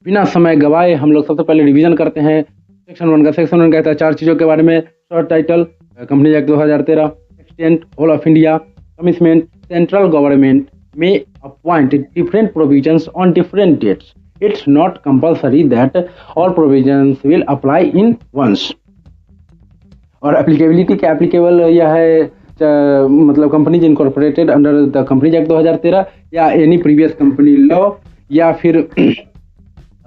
बिना समय गवाए हम लोग सबसे पहले रिवीजन करते हैं सेक्शन 1 का। सेक्शन 1 कहता है 4 चीज़ों के बारे में। Short title, company act 2013, extent whole of India, commitment, central government may appoint different provisions on different dates. It's not compulsory that all provisions will apply in once. और एप्लीकेबिलिटी क्या applicable यह है मतलब companies incorporated under the companies act 2013 या any previous company law या फिर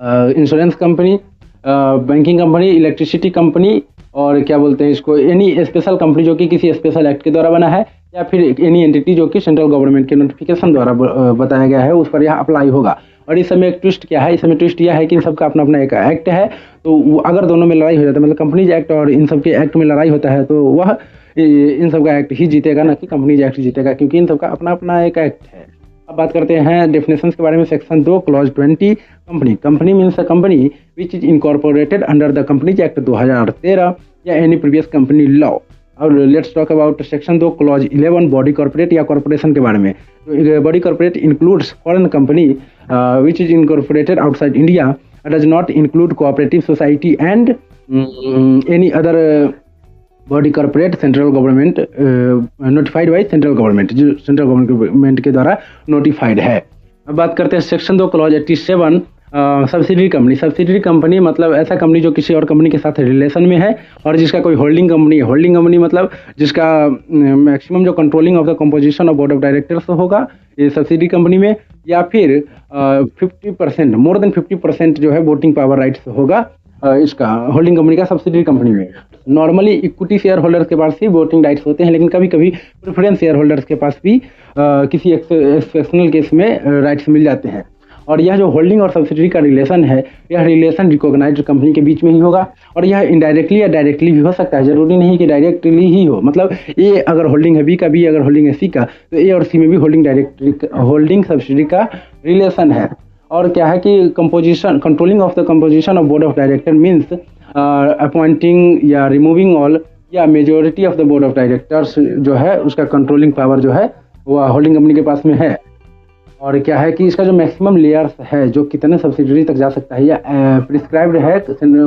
insurance company, banking company, electricity company और क्या बोलते हैं इसको, एनी स्पेशल कंपनी जो कि किसी स्पेशल एक्ट के द्वारा बना है या फिर एनी एंटिटी जो कि सेंट्रल गवर्नमेंट के नोटिफिकेशन द्वारा बताया गया है, उस पर यह अप्लाई होगा। और इस समय एक ट्विस्ट क्या है, इस समय ट्विस्ट यह है कि इन सबका अपना अपना एक एक्ट है। तो अगर दोनों में लड़ाई हो जाता है, मतलब कंपनीज एक्ट और इन सब के एक्ट में लड़ाई होता है, तो वह इन सब का एक्ट ही जीतेगा, ना कि कंपनीज एक्ट जीतेगा, क्योंकि इन सब का अपना अपना एक एक्ट है। अब बात करते हैं डेफिनेशंस के बारे में। Section 2 clause 20 company. Company means a company which is incorporated under the companies act 2013 या एनी प्रीवियस कंपनी लॉ। और let's talk about section 2 clause 11 body corporate या कॉर्पोरेशन के बारे में। तो body corporate includes foreign company which is incorporated outside India, does not include cooperative society and any other body corporate central government notified by central government, जो central government के द्वारा notified है। अब बात करते हैं section 2 clause 87 subsidiary company. Subsidiary company मतलब ऐसा कंपनी जो किसी और कंपनी के साथ रिलेशन में है और जिसका कोई होल्डिंग कंपनी है। होल्डिंग कंपनी मतलब जिसका मैक्सिमम जो controlling of the composition of board of directors होगा ये सब्सिडरी कंपनी में, या फिर 50% मोर देन 50% जो है वोटिंग पावर राइट्स होगा इसका होल्डिंग कंपनी का सब्सिडरी कंपनी में। नॉर्मली इक्विटी शेयर होल्डर्स के पास ही वोटिंग राइट्स होते हैं, लेकिन कभी कभी प्रेफरेंस शेयर होल्डर्स के पास भी किसी एक्सेप्शनल केस में राइट्स मिल जाते हैं। और यह जो होल्डिंग और सब्सिडरी का रिलेशन है, यह रिलेशन रिकॉग्नाइज्ड कंपनी के बीच में ही होगा और यह इनडायरेक्टली या डायरेक्टली भी हो सकता है, जरूरी नहीं कि डायरेक्टली ही हो। मतलब ए अगर होल्डिंग है बी का, बी अगर होल्डिंग है सी का, तो ए और सी में भी होल्डिंग सब्सिडरी का रिलेशन है। और क्या है कि composition, controlling of the composition of board of director means appointing या रिमूविंग ऑल या majority of the board of directors जो है उसका कंट्रोलिंग पावर जो है वह होल्डिंग कंपनी के पास में है। और क्या है कि इसका जो मैक्सिमम लेयर्स है जो कितने सब्सिडरी तक जा सकता है या प्रिस्क्राइब्ड है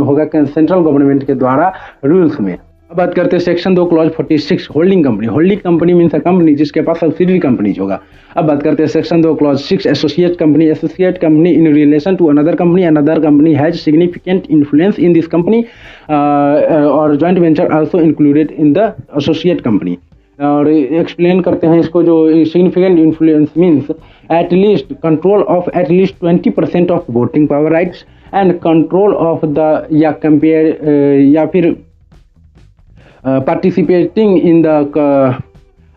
होगा सेंट्रल गवर्नमेंट के द्वारा रूल्स में। अब बात करते हैं section 2 clause 46 holding company. Holding company means a company जिसके पास सब्सिडरी कंपनीज होगा। अब बात करते हैं section 2 clause 6 associate company. Associate company in relation to another company has significant influence in this company और joint venture also included in the associate company. और explain करते हैं इसको। जो significant influence means at least control of at least 20% of voting power rights and control of the या compare या फिर participating in the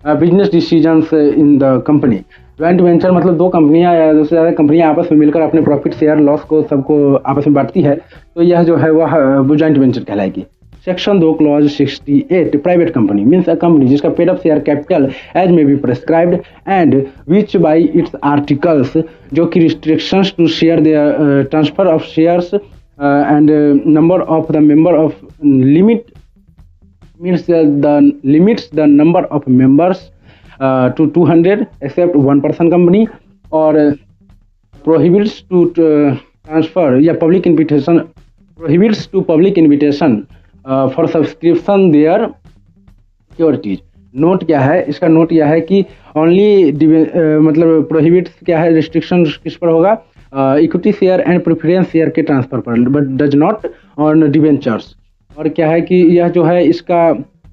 business decisions in the company. Joint venture मतलब दो कंपनियां या दो से ज़्यादा कंपनियां आपस में मिलकर अपने प्रॉफिट शेयर लॉस को सबको आपस में बांटती है, तो यह जो है वह जॉइंट वेंचर कहलाएगी। Section 2 clause 68 private company means a company जिसका paid up share capital as may be prescribed and which by its articles, जो कि restrictions to share their transfer of shares and number of the member of limit means the limits the number of members to 200 except one person company, or prohibits to transfer या public invitation, prohibits to public invitation for subscription their securities। Note क्या है इसका? Note यह है कि only मतलब prohibits क्या है, रिस्ट्रिक्शन किस पर होगा? Equity share and preference share के ट्रांसफर पर, but does not on debentures. और क्या है कि यह जो है इसका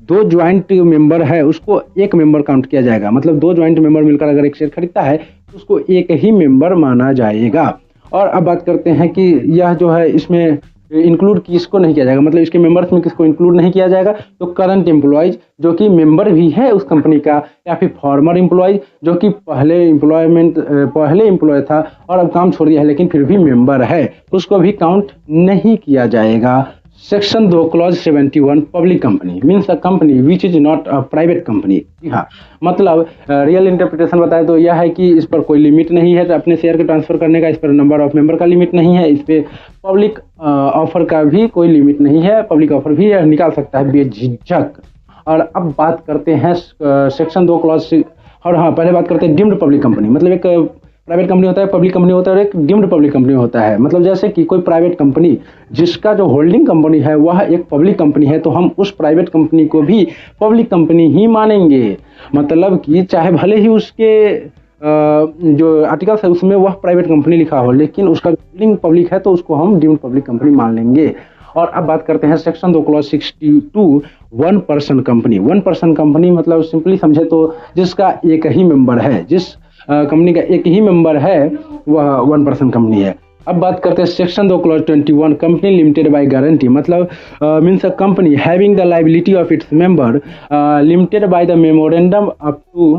दो ज्वाइंट मेंबर है उसको एक मेंबर काउंट किया जाएगा। मतलब दो ज्वाइंट मेंबर मिलकर अगर एक शेयर खरीदता है तो उसको एक ही मेंबर माना जाएगा। और अब बात करते हैं कि यह जो है इसमें इंक्लूड किसको नहीं किया जाएगा, मतलब इसके मेंबर्स में किसको इंक्लूड नहीं किया जाएगा? तो करंट एम्प्लॉयज जो कि मेंबर भी है उस कंपनी का, या फिर फॉर्मर एम्प्लॉयज जो कि पहले एम्प्लॉय था और अब काम छोड़ दिया है लेकिन फिर भी मेंबर है, उसको भी काउंट नहीं किया जाएगा। Section 2 clause 71 public company means a company which is not a private company. जी हाँ, मतलब रियल इंटरप्रिटेशन बताए तो यह है कि इस पर कोई लिमिट नहीं है अपने शेयर के ट्रांसफर करने का, इस पर नंबर ऑफ मेंबर का लिमिट नहीं है, इस पर पब्लिक ऑफर का भी कोई लिमिट नहीं है, पब्लिक ऑफर भी निकाल सकता है बेझिझक। और अब बात करते हैं सेक्शन 2 क्लॉज और हाँ, पहले बात करते हैं डीम्ड पब्लिक कंपनी। मतलब एक प्राइवेट कंपनी होता है, पब्लिक कंपनी होता है और एक डीम्ड पब्लिक कंपनी होता है। मतलब जैसे कि कोई प्राइवेट कंपनी जिसका जो होल्डिंग कंपनी है वह एक पब्लिक कंपनी है, तो हम उस प्राइवेट कंपनी को भी पब्लिक कंपनी ही मानेंगे। मतलब कि चाहे भले ही उसके जो आर्टिकल्स है उसमें वह प्राइवेट कंपनी लिखा हो, लेकिन उसका होल्डिंग पब्लिक है तो उसको हम डीम्ड पब्लिक कंपनी मान लेंगे। और अब बात करते हैं section 2 clause 62 one person company. One person company मतलब सिंपली समझे तो जिसका एक ही मेंबर है, जिस कंपनी का एक ही मेंबर है वह वन पर्सन कंपनी है। अब बात करते हैं section 2 clause 21 company limited by guarantee. मतलब means a company having the liability of its member limited by the memorandum up to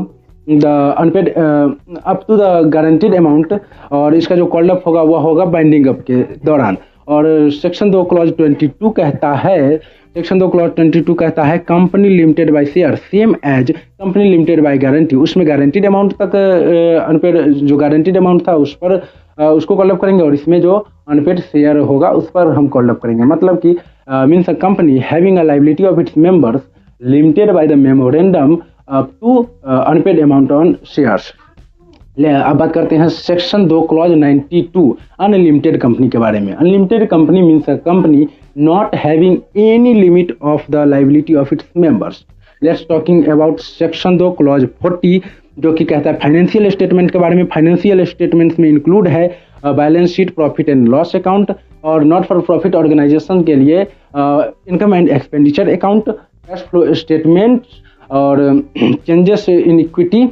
the unpaid up to the guaranteed amount. और इसका जो called up होगा वह होगा बाइंडिंग अप के दौरान। और सेक्शन 2 क्लॉज 22 कहता है, सेक्शन 2 क्लॉज 22 कहता है company limited by share same as company limited by guarantee. उसमें गारंटीड अमाउंट तक अनपेड जो गारंटीड अमाउंट था उस पर उसको कॉल अप करेंगे, और इसमें जो अनपेड शेयर होगा उस पर हम कॉल अप करेंगे। मतलब कि means a company having a liability of its members limited by the memorandum up to unpaid amount on shares. अब बात करते हैं सेक्शन 2 क्लॉज 92 अनलिमिटेड कंपनी के बारे में। Unlimited company means a company not having any limit of the liability of its members. Let's talking about section 2 clause 40 जो कि कहता है फाइनेंशियल स्टेटमेंट के बारे में। फाइनेंशियल स्टेटमेंट्स में इंक्लूड है balance sheet, profit and loss account, और नॉट फॉर प्रॉफिट ऑर्गेनाइजेशन के लिए income and expenditure account, cash flow statement और changes in equity,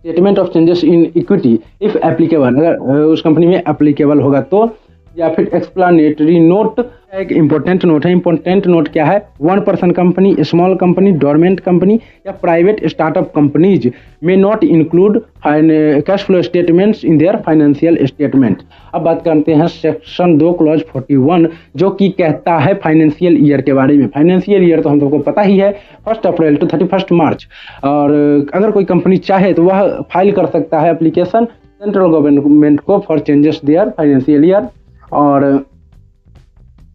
statement of changes in equity if applicable, अगर उस कंपनी में एप्लीकेबल होगा तो, या फिर एक्सप्लानेटरी नोट एक इंपॉर्टेंट नोट है। इंपॉर्टेंट नोट क्या है? One person company, small company, dormant company या प्राइवेट स्टार्टअप कंपनीज में not include cash flow statements in their financial statement. अब बात करते हैं सेक्शन 2 क्लॉज 41 जो कि कहता है फाइनेंशियल ईयर के बारे में। फाइनेंशियल ईयर तो हम सबको पता ही है, 1 अप्रैल टू 31 मार्च। और अगर कोई कंपनी चाहे तो वह फाइल कर सकता है एप्लीकेशन सेंट्रल गवर्नमेंट को for changes there financial year. और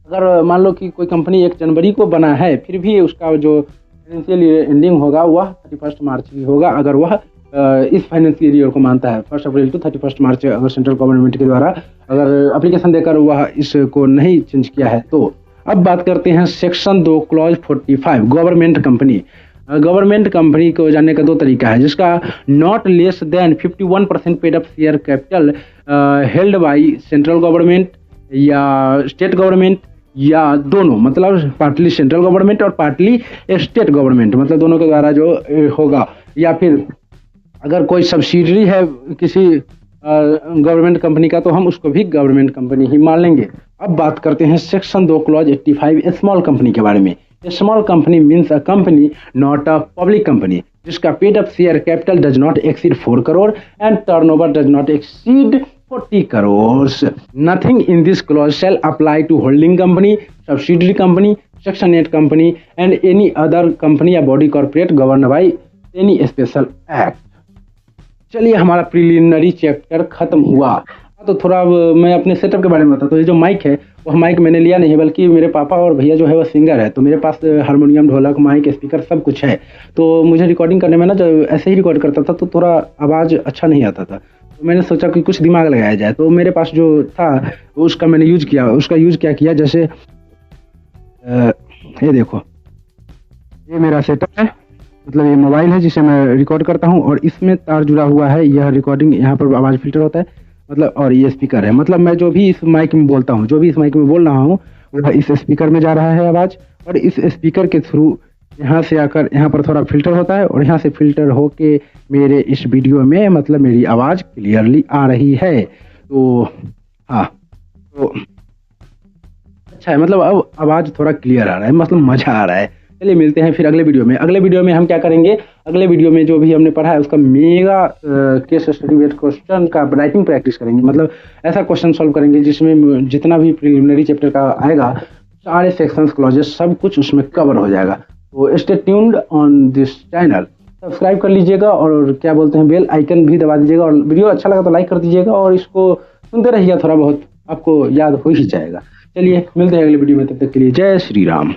अगर मान लो कि कोई कंपनी 1 जनवरी को बना है, फिर भी उसका जो फाइनेंशियल ईयर एंडिंग होगा वह 31 मार्च ही होगा, अगर वह इस फाइनेंशियल ईयर को मानता है। 1 अप्रैल टू 31 मार्च अगर सेंट्रल गवर्नमेंट के द्वारा अगर एप्लीकेशन देकर वह इसको नहीं चेंज किया है तो। अब बात करते हैं section 2 clause 45 government company. Government company को जानने का 2 तरीका है, जिसका not less than 51% paid up share capital held by central government या स्टेट गवर्नमेंट या दोनों, मतलब पार्टली सेंट्रल गवर्नमेंट और पार्टली स्टेट गवर्नमेंट, मतलब दोनों के द्वारा जो होगा। या फिर अगर कोई सब्सिडरी है किसी गवर्नमेंट कंपनी का तो हम उसको भी गवर्नमेंट कंपनी ही मान लेंगे। अब बात करते हैं सेक्शन 2 क्लॉज 85 स्मॉल कंपनी के बारे में। Small company means a company not a public company जिसका paid up share capital does not exceed 4 crore and turnover does not exceed 40 crores. Nothing in this clause shall apply to holding company, subsidiary company, Section 8 company and any other company या body corporate governed by any special act. चलिए हमारा preliminary chapter खत्म हुआ। तो थोड़ा मैं अपने setup के बारे में बताता हूँ। ये जो माइक है वह माइक मैंने लिया नहीं, बल्कि मेरे पापा और भैया जो है वह सिंगर है, तो मेरे पास हारमोनियम, ढोलक, माइक, स्पीकर सब कुछ है। तो मुझे रिकॉर्डिंग करने में ना जब ऐसे ही रिकॉर्ड करता था तो थोड़ा आवाज़ अच्छा नहीं आता था, तो मैंने सोचा कि कुछ दिमाग लगाया जाए। तो मेरे पास जो था उसका मैंने यूज़ किया। उसका यूज़ क्या किया, जैसे ये देखो, ये मेरा सेटअप है, मतलब ये मोबाइल है जिसे मैं रिकॉर्ड करता हूँ और इसमें तार जुड़ा हुआ है। यह रिकॉर्डिंग यहाँ पर आवाज़ फिल्टर होता है, मतलब, और ये स्पीकर है। मतलब मैं जो भी इस माइक में बोलता हूँ, जो भी इस माइक में बोल रहा हूँ वह इस स्पीकर में जा रहा है आवाज़, और इस स्पीकर के थ्रू यहाँ से आकर यहाँ पर थोड़ा फिल्टर होता है और यहाँ से फिल्टर होके मेरे इस वीडियो में मतलब मेरी आवाज़ क्लियरली आ रही है। तो हाँ, तो अच्छा है, मतलब अब आवाज़ थोड़ा क्लियर आ रहा है, मतलब मज़ा आ रहा है। चलिए मिलते हैं फिर अगले वीडियो में। अगले वीडियो में हम क्या करेंगे, अगले वीडियो में जो भी हमने पढ़ा है उसका mega case study with question का राइटिंग प्रैक्टिस करेंगे। मतलब ऐसा क्वेश्चन सॉल्व करेंगे जिसमें जितना भी प्रिलिमिनरी चैप्टर का आएगा, सारे सेक्शंस, क्लॉजेस, सब कुछ उसमें कवर हो जाएगा। तो stay tuned on this channel, subscribe कर लीजिएगा और क्या बोलते हैं बेल आइकन भी दबा दीजिएगा, और वीडियो अच्छा लगा तो लाइक कर दीजिएगा और इसको सुनते रहिएगा, थोड़ा बहुत आपको याद हो ही जाएगा। चलिए मिलते हैं अगले वीडियो में, तब तक के लिए जय श्री राम।